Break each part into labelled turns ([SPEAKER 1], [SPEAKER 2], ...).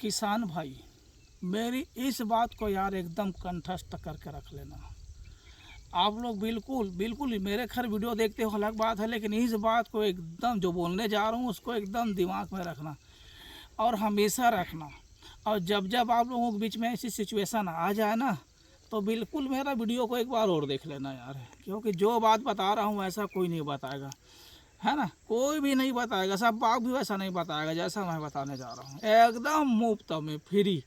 [SPEAKER 1] किसान भाई, मेरी इस बात को यार एकदम कंठस्थ करके रख लेना। आप लोग बिल्कुल बिल्कुल ही मेरे खैर वीडियो देखते हो अलग बात है, लेकिन इस बात को एकदम जो बोलने जा रहा हूँ उसको एकदम दिमाग में रखना और हमेशा रखना। और जब जब आप लोगों के बीच में ऐसी सिचुएशन आ जाए ना, तो बिल्कुल मेरा वीडियो को एक बार और देख लेना यार, क्योंकि जो बात बता रहा हूँ ऐसा कोई नहीं बताएगा, है ना। कोई भी नहीं बताएगा, सब बाग भी वैसा नहीं बताएगा जैसा मैं बताने जा रहा हूँ। एकदम मुफ्त में फ्री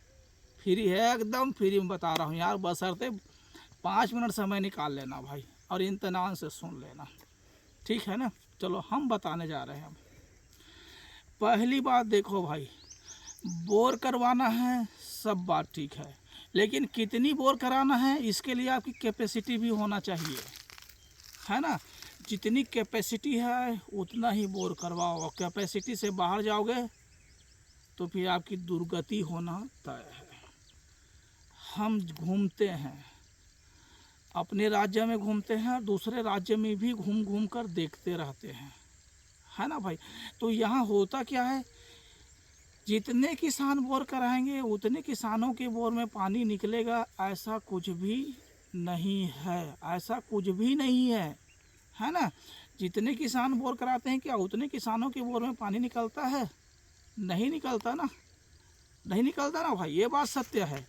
[SPEAKER 1] फ्री है, एकदम फ्री में बता रहा हूँ यार। बशर्ते 5 मिनट समय निकाल लेना भाई और इत्मीनान से सुन लेना, ठीक है ना। चलो हम बताने जा रहे हैं। पहली बात देखो भाई, बोर करवाना है सब बात ठीक है, लेकिन कितनी बोर कराना है इसके लिए आपकी कैपेसिटी भी होना चाहिए, है ना। जितनी कैपेसिटी है उतना ही बोर करवाओ, और कैपेसिटी से बाहर जाओगे तो फिर आपकी दुर्गति होना तय है। हम घूमते हैं, अपने राज्य में घूमते हैं, दूसरे राज्य में भी घूम घूम कर देखते रहते हैं, है ना भाई। तो यहाँ होता क्या है, जितने किसान बोर कराएंगे उतने किसानों के बोर में पानी निकलेगा, ऐसा कुछ भी नहीं है, ऐसा कुछ भी नहीं है ना। जितने किसान बोर कराते हैं क्या उतने किसानों के बोर में पानी निकलता है? नहीं निकलता ना, नहीं निकलता ना भाई, ये बात सत्य है।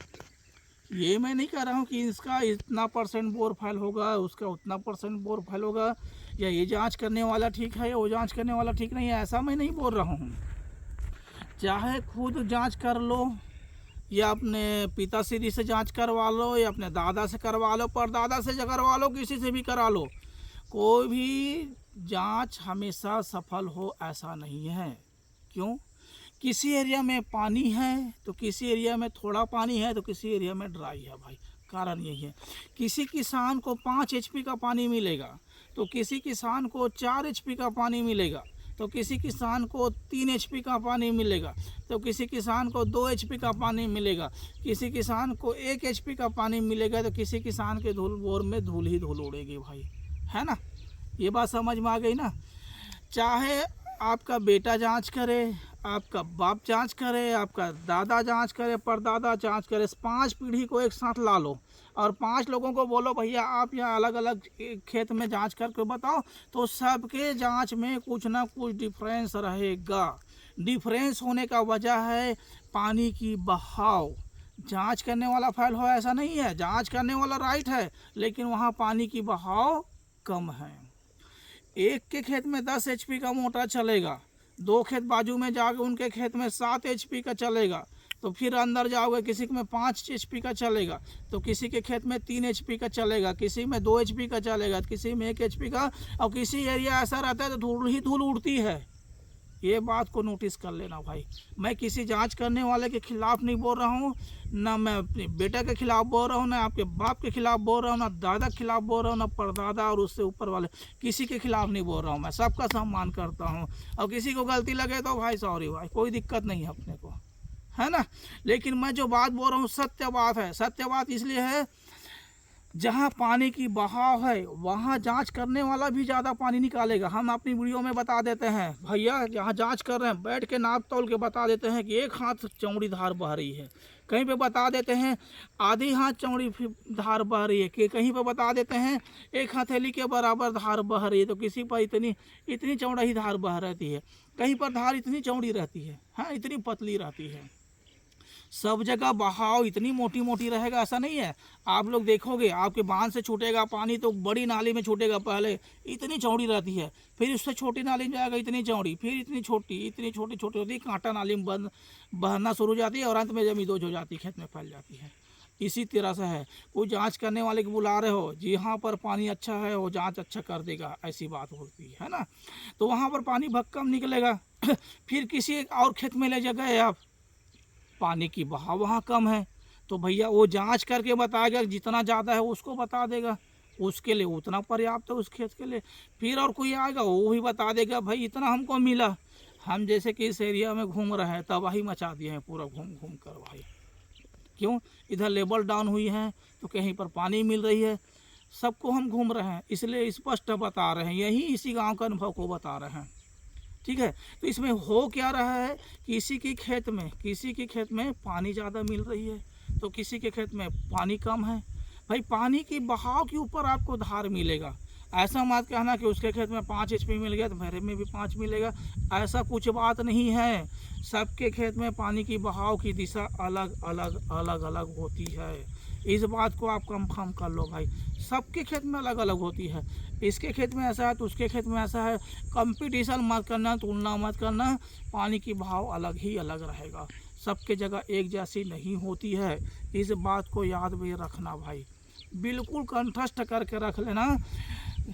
[SPEAKER 1] ये मैं नहीं कह रहा हूँ कि इसका इतना परसेंट बोर फैल होगा, उसका उतना परसेंट बोर फैल होगा, या ये जांच करने वाला ठीक है या वो जांच करने वाला ठीक नहीं है, ऐसा मैं नहीं बोल रहा हूँ। चाहे खुद जांच कर लो, या अपने पिताश्री से जांच करवा लो, या अपने दादा से करवा लो, परदादा से करवा लो, किसी से भी करा लो, कोई भी जांच हमेशा सफल हो ऐसा नहीं है। क्यों? किसी एरिया में पानी है तो किसी एरिया में थोड़ा पानी है तो किसी एरिया में ड्राई है भाई। कारण यही है, किसी किसान को 5 HP का पानी मिलेगा तो किसी किसान को 4 HP का पानी मिलेगा, तो किसी किसान को 3 HP का पानी मिलेगा, तो किसी किसान को 2 HP का पानी मिलेगा, किसी किसान को 1 HP का पानी मिलेगा, तो किसी किसान के धूल बोर में धूल ही धूल उड़ेगी भाई, है ना। ये बात समझ में आ गई ना। चाहे आपका बेटा जांच करे, आपका बाप जांच करे, आपका दादा जांच करे, परदादा जांच करे, 5 पीढ़ी को एक साथ ला लो और 5 लोगों को बोलो भैया आप यहाँ अलग अलग खेत में जांच करके बताओ, तो सबके जांच में कुछ ना कुछ डिफरेंस रहेगा। डिफरेंस होने का वजह है पानी की बहाव। जांच करने वाला फेल हो ऐसा नहीं है, जांच करने वाला राइट है, लेकिन वहाँ पानी की बहाव कम है। एक के खेत में 10 HP का मोटर चलेगा, 2 खेत बाजू में जाओगे उनके खेत में 7 HP का चलेगा, तो फिर अंदर जाओगे किसी में 5 HP का चलेगा, तो किसी के खेत में 3 HP का चलेगा, किसी में 2 HP का चलेगा, किसी में 1 HP का, और किसी एरिया ऐसा रहता है तो धूल ही धूल उड़ती है। ये बात को नोटिस कर लेना भाई। मैं किसी जांच करने वाले के खिलाफ नहीं बोल रहा हूँ, ना मैं अपने बेटे के खिलाफ बोल रहा हूँ, ना आपके बाप के खिलाफ बोल रहा हूँ, ना दादा के खिलाफ बोल रहा हूँ, ना परदादा और उससे ऊपर वाले किसी के खिलाफ नहीं बोल रहा हूँ। मैं सबका सम्मान करता हूँ, और किसी को गलती लगे तो भाई सॉरी भाई, कोई दिक्कत नहीं है अपने को, है ना। लेकिन मैं जो बात बोल रहा हूँ सत्य बात है। सत्य बात इसलिए है, जहाँ पानी की बहाव है वहाँ जांच करने वाला भी ज़्यादा पानी निकालेगा। हम अपनी वीडियो में बता देते हैं भैया, जहाँ जांच कर रहे हैं बैठ के नाप तोल के बता देते हैं कि 1 हाथ चौड़ी धार बह रही है, कहीं पे बता देते हैं आधी हाथ चौड़ी धार बह रही है, कि कहीं पे बता देते हैं 1 हथेली के बराबर धार बह रही है, तो किसी पर इतनी चौड़ा धार बह रहती है, कहीं पर धार इतनी चौड़ी रहती है, हाँ इतनी पतली रहती है। सब जगह बहाव इतनी मोटी मोटी रहेगा ऐसा नहीं है। आप लोग देखोगे आपके बांध से छूटेगा पानी तो बड़ी नाली में छूटेगा, पहले इतनी चौड़ी रहती है, फिर उससे छोटी नाली में जाएगा इतनी चौड़ी, फिर इतनी छोटी छोटी होती है, कांटा नाली में बहना शुरू हो जाती है और अंत में जमी दोज हो जाती है, खेत में फैल जाती है। इसी तरह से है, कोई जांच करने वाले को बुला रहे हो, जी हाँ पर पानी अच्छा है वो जांच अच्छा कर देगा, ऐसी बात होती है ना। तो वहाँ पर पानी भक्कम निकलेगा फिर किसी और खेत में ले जा गए आप, पानी की बहाव वहाँ कम है, तो भैया वो जांच करके बताएगा, जितना ज़्यादा है उसको बता देगा, उसके लिए उतना पर्याप्त है उस खेत के लिए। फिर और कोई आएगा वो भी बता देगा भाई इतना हमको मिला। हम जैसे कि इस एरिया में घूम रहे हैं तबाही मचा दिए हैं पूरा घूम घूम कर भाई। क्यों? इधर लेवल डाउन हुई है तो कहीं पर पानी मिल रही है, सबको हम घूम रहे हैं, इसलिए स्पष्ट बता रहे हैं, यही इसी गाँव का अनुभव को बता रहे हैं, ठीक है। तो इसमें हो क्या रहा है, किसी के खेत में पानी ज़्यादा मिल रही है तो किसी के खेत में पानी कम है। भाई पानी की बहाव के ऊपर आपको धार मिलेगा। ऐसा मत कहना कि उसके खेत में 5 HP मिल गया तो मेरे में भी 5 मिलेगा, ऐसा कुछ बात नहीं है। सबके खेत में पानी की बहाव की दिशा अलग अलग होती है। इस बात को आप कंफर्म कर लो भाई, सबके खेत में अलग अलग होती है। इसके खेत में ऐसा है तो उसके खेत में ऐसा है। कंपटीशन मत करना, तुलना मत करना, पानी की बहाव अलग ही अलग रहेगा, सबके जगह एक जैसी नहीं होती है। इस बात को याद में रखना भाई, बिल्कुल कंठस्थ करके रख लेना,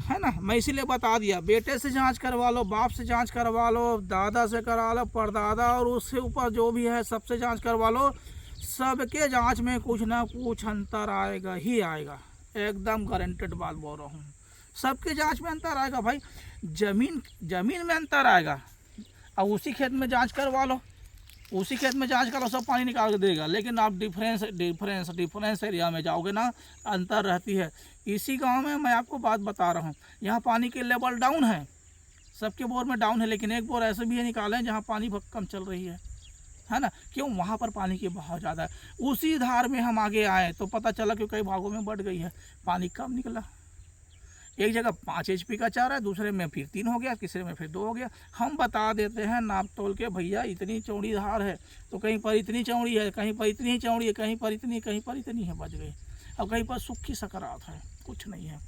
[SPEAKER 1] है ना। मैं इसीलिए बता दिया, बेटे से जांच करवा लो, बाप से जांच करवा लो, दादा से करा लो, परदादा और उससे ऊपर जो भी है सबसे जांच करवा लो। सबके जांच में कुछ ना कुछ अंतर आएगा ही आएगा, एकदम गारंटेड बात बोल रहा हूँ। सबके जांच में अंतर आएगा भाई, जमीन में अंतर आएगा। अब उसी खेत में जांच करवा लो, उसी खेत में जांच करो, सब पानी निकाल के देगा। लेकिन आप डिफरेंस एरिया में जाओगे ना, अंतर रहती है। इसी गांव में मैं आपको बात बता रहा हूँ, यहाँ पानी की लेवल डाउन है, सबके बोर में डाउन है, लेकिन एक बोर ऐसे भी है निकाले हैं जहाँ पानी बहुत कम चल रही है ना। क्यों, वहाँ पर पानी की बहाव ज़्यादा है। उसी धार में हम आगे आए तो पता चला कि कई भागों में बढ़ गई है, पानी कम निकला। एक जगह 5 HP का चारा है, दूसरे में फिर 3 हो गया, तीसरे में फिर 2 हो गया। हम बता देते हैं नाप तोल के, भैया इतनी चौड़ी धार है तो कहीं पर इतनी चौड़ी है, कहीं पर इतनी चौड़ी है, कहीं पर इतनी है, बच गई। अब कहीं पर सूखी सकरात है, कुछ नहीं है।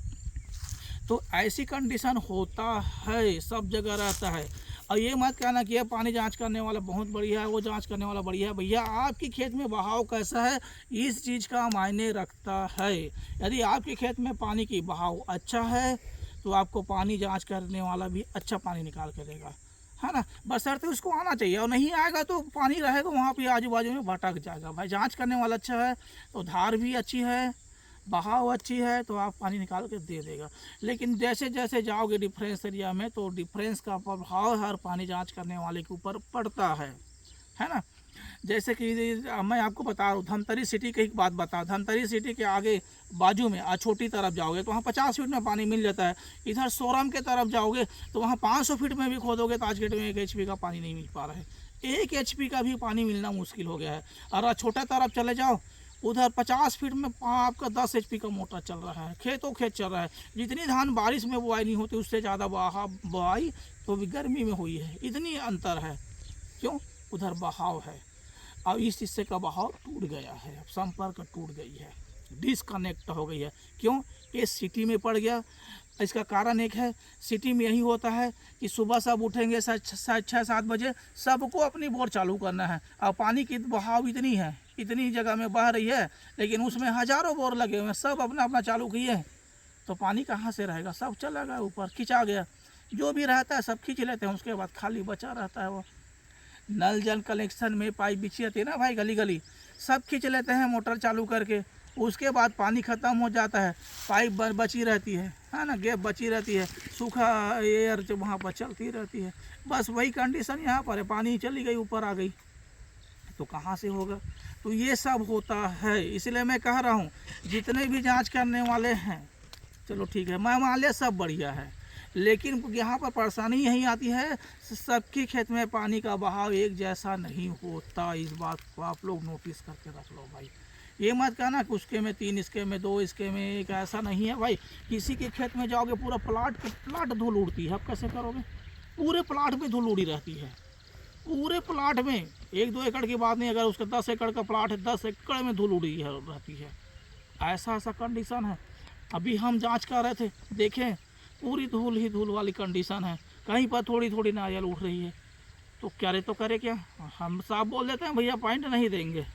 [SPEAKER 1] तो ऐसी कंडीशन होता है, सब जगह रहता है। और ये मत कहना कि ये पानी जांच करने वाला बहुत बढ़िया है, वो जांच करने वाला बढ़िया है। भैया आपके खेत में बहाव कैसा है, इस चीज़ का मायने रखता है। यदि आपके खेत में पानी की बहाव अच्छा है तो आपको पानी जांच करने वाला भी अच्छा पानी निकाल के देगा, है ना। बशर्ते उसको आना चाहिए, और नहीं आएगा तो पानी रहेगा वहाँ पे आजू बाजू में भटक जाएगा। भाई जांच करने वाला अच्छा है तो धार भी अच्छी है, बहाव अच्छी है तो आप पानी निकाल के दे देगा। लेकिन जैसे जैसे जाओगे डिफरेंस एरिया में तो डिफरेंस का प्रभाव हर पानी जांच करने वाले के ऊपर पड़ता है ना। जैसे कि मैं आपको बता रहा हूँ, धमतरी सिटी की एक बात बता, धमतरी सिटी के आगे बाजू में छोटी तरफ जाओगे तो वहाँ 50 फीट में पानी मिल जाता है। इधर सोरम के तरफ जाओगे तो वहाँ 500 फीट में भी खोदोगे तो आज के डेट में 1 HP का पानी नहीं मिल पा रहा है, 1 HP का भी पानी मिलना मुश्किल हो गया है। और छोटा तरफ चले जाओ, उधर 50 फीट में आपका 10 HP का मोटर चल रहा है, खेतों खेत चल रहा है। जितनी धान बारिश में बुआई नहीं होती उससे ज़्यादा बुआई तो भी गर्मी में हुई है, इतनी अंतर है। क्यों, उधर बहाव है। अब इस हिस्से का बहाव टूट गया है, संपर्क टूट गई है, डिसकनेक्ट हो गई है। क्यों, ये सिटी में पड़ गया। इसका कारण एक है, सिटी में यही होता है कि सुबह सब उठेंगे 6-7 बजे, सबको अपनी बोर चालू करना है। और पानी की बहाव इतनी है, इतनी जगह में बह रही है, लेकिन उसमें हज़ारों बोर लगे हुए हैं, सब अपना अपना चालू किए, तो पानी कहाँ से रहेगा, सब चला गया ऊपर, खिंचा गया। जो भी रहता है सब खींच लेते हैं, उसके बाद खाली बचा रहता है। वो नल जल कनेक्शन में पाइप बिछी रहती है ना भाई, गली गली सब खींच लेते हैं मोटर चालू करके। उसके बाद पानी ख़त्म हो जाता है, पाइप बची रहती है ना, गैप बची रहती है, सूखा एयर जो वहाँ पर चलती रहती है। बस वही कंडीशन यहाँ पर है, पानी चली गई ऊपर आ गई तो कहाँ से होगा। तो ये सब होता है, इसलिए मैं कह रहा हूँ जितने भी जांच करने वाले हैं, चलो ठीक है, मैं मान लिया सब बढ़िया है, लेकिन यहाँ पर परेशानी यही आती है, सबके खेत में पानी का बहाव एक जैसा नहीं होता। इस बात को आप लोग नोटिस करके रख लो भाई। ये मत कहना कि उसके में 3, इसके में 2, इसके में 1, ऐसा नहीं है भाई। किसी के खेत में जाओगे पूरा प्लाट धूल उड़ती है, आप कैसे करोगे, पूरे प्लाट में धूल उड़ी रहती है, पूरे प्लाट में। 1-2 एकड़ की बात नहीं, अगर उसका 10 एकड़ का प्लाट है, 10 एकड़ में धूल उड़ी रहती है। ऐसा कंडीशन है। अभी हम जांच कर रहे थे, देखें पूरी धूल ही धूल वाली कंडीशन है, कहीं पर थोड़ी थोड़ी नारियल उठ रही है। तो तो करे क्या, हम साफ बोल देते हैं भैया पॉइंट नहीं देंगे,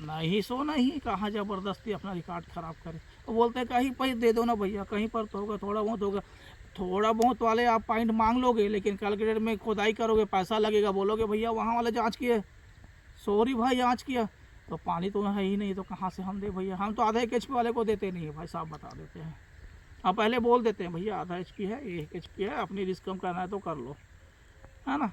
[SPEAKER 1] नहीं सो नहीं, कहाँ ज़बरदस्ती अपना रिकॉर्ड ख़राब करे। तो बोलते हैं कहीं पर दे दो ना भैया, कहीं पर तो होगा, थोड़ा बहुत होगा। थोड़ा बहुत वाले आप पॉइंट मांग लोगे, लेकिन कैलकुलेटर में खुदाई करोगे, पैसा लगेगा, बोलोगे भैया वहाँ वाले जांच किए, सॉरी भाई जांच किया, तो पानी तो है ही नहीं, तो कहाँ से हम दे भैया। हम तो आधा 1 HP वाले को देते नहीं है भाई, साहब बता देते हैं। आप पहले बोल देते हैं भैया आधा HP है, 1 HP है, अपनी रिस्क कम करना है तो कर लो, है ना,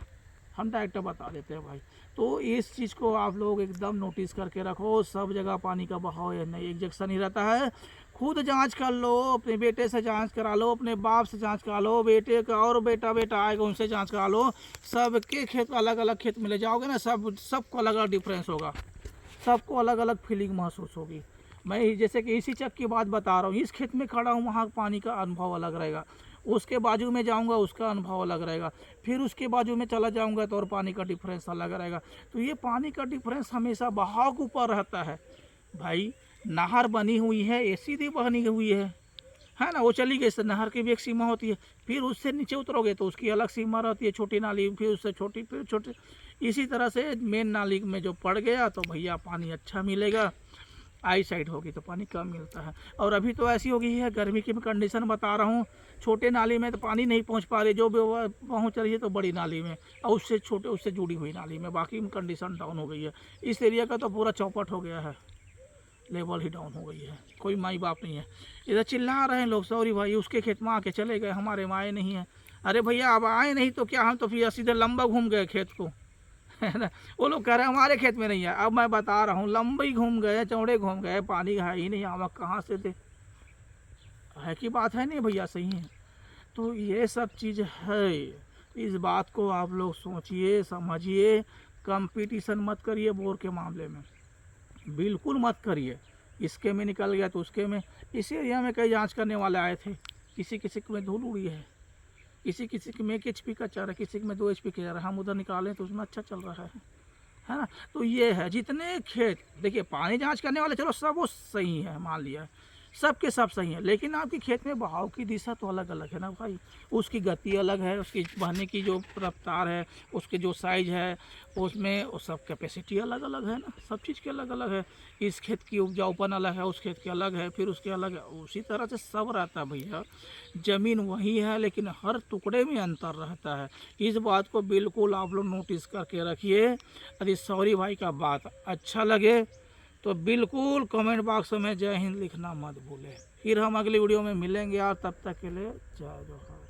[SPEAKER 1] हम डायरेक्ट बता देते हैं भाई। तो इस चीज़ को आप लोग एकदम नोटिस करके रखो, सब जगह पानी का बहाव नहीं एक जैसा नहीं रहता है। खुद जांच कर लो, अपने बेटे से जांच करा लो, अपने बाप से जांच करा लो, बेटे का और बेटा आएगा उनसे जांच करा लो। सबके खेत अलग अलग खेत में ले जाओगे ना, सबको अलग अलग डिफरेंस होगा, सबको अलग अलग फीलिंग महसूस होगी। मैं जैसे कि इसी चक की बात बता रहा हूँ, इस खेत में खड़ा हूँ, वहाँ पानी का अनुभव अलग रहेगा, उसके बाजू में जाऊंगा उसका अनुभव अलग रहेगा, फिर उसके बाजू में चला जाऊंगा तो और पानी का डिफरेंस अलग रहेगा। तो ये पानी का डिफरेंस हमेशा बहाव के ऊपर रहता है भाई। नहर बनी हुई है, ये सीधी बनी हुई है ना, वो चली गई, नहर की भी एक सीमा होती है, फिर उससे नीचे उतरोगे तो उसकी अलग सीमा रहती है, छोटी नाली, फिर उससे छोटी, फिर छोटी, इसी तरह से मेन नाली में जो पड़ गया तो भैया पानी अच्छा मिलेगा, आई साइड होगी तो पानी कम मिलता है। और अभी तो ऐसी हो गई है, गर्मी की कंडीशन बता रहा हूँ, छोटे नाली में तो पानी नहीं पहुँच पा रही, जो भी पहुँच रही है तो बड़ी नाली में, और उससे छोटे, उससे जुड़ी हुई नाली में, बाकी में कंडीशन डाउन हो गई है। इस एरिया का तो पूरा चौपट हो गया है, लेवल ही डाउन हो गई है, कोई माई बाप नहीं है। इधर चिल्ला रहे हैं लोग, सॉरी भाई उसके खेत में आके चले गए, हमारे में आए नहीं है। अरे भैया अब आए नहीं तो क्या, हम तो फिर सीधे लंबा घूम गए खेत को, है ना। वो लोग कह रहे हैं हमारे खेत में नहीं है, अब मैं बता रहा हूँ लंबे घूम गए, चौड़े घूम गए, पानी है ही नहीं, आवक कहाँ से दे, है कि बात है नहीं भैया, सही है। तो ये सब चीज़ है, इस बात को आप लोग सोचिए समझिए। कंपटीशन मत करिए बोर के मामले में, बिल्कुल मत करिए। इसके में निकल गया तो उसके में, इस एरिया में कई जांच करने वाले आए थे, किसी किसी में धूल उड़ी है, किसी किसी में 1 HP का चारा, किसी में 2 HP का चारा, हम उधर निकालें तो उसमें अच्छा चल रहा है ना। तो ये है, जितने खेत देखिए पानी जांच करने वाले, चलो सब वो सही है, मान लिया सबके सब सही है, लेकिन आपके खेत में बहाव की दिशा तो अलग अलग है ना भाई, उसकी गति अलग है, उसकी बहने की जो रफ्तार है, उसके जो साइज है, उसमें वो सब कैपेसिटी अलग अलग है ना, सब चीज़ की अलग अलग है। इस खेत की उपजाऊपन अलग है, उस खेत की अलग है, फिर उसके अलग है, उसी तरह से सब रहता है भैया। ज़मीन वही है लेकिन हर टुकड़े में अंतर रहता है, इस बात को बिल्कुल आप लोग नोटिस करके रखिए। यदि सॉरी भाई का बात अच्छा लगे तो बिल्कुल कमेंट बॉक्स में जय हिंद लिखना मत भूलें। फिर हम अगली वीडियो में मिलेंगे, और तब तक के लिए जय जोहार।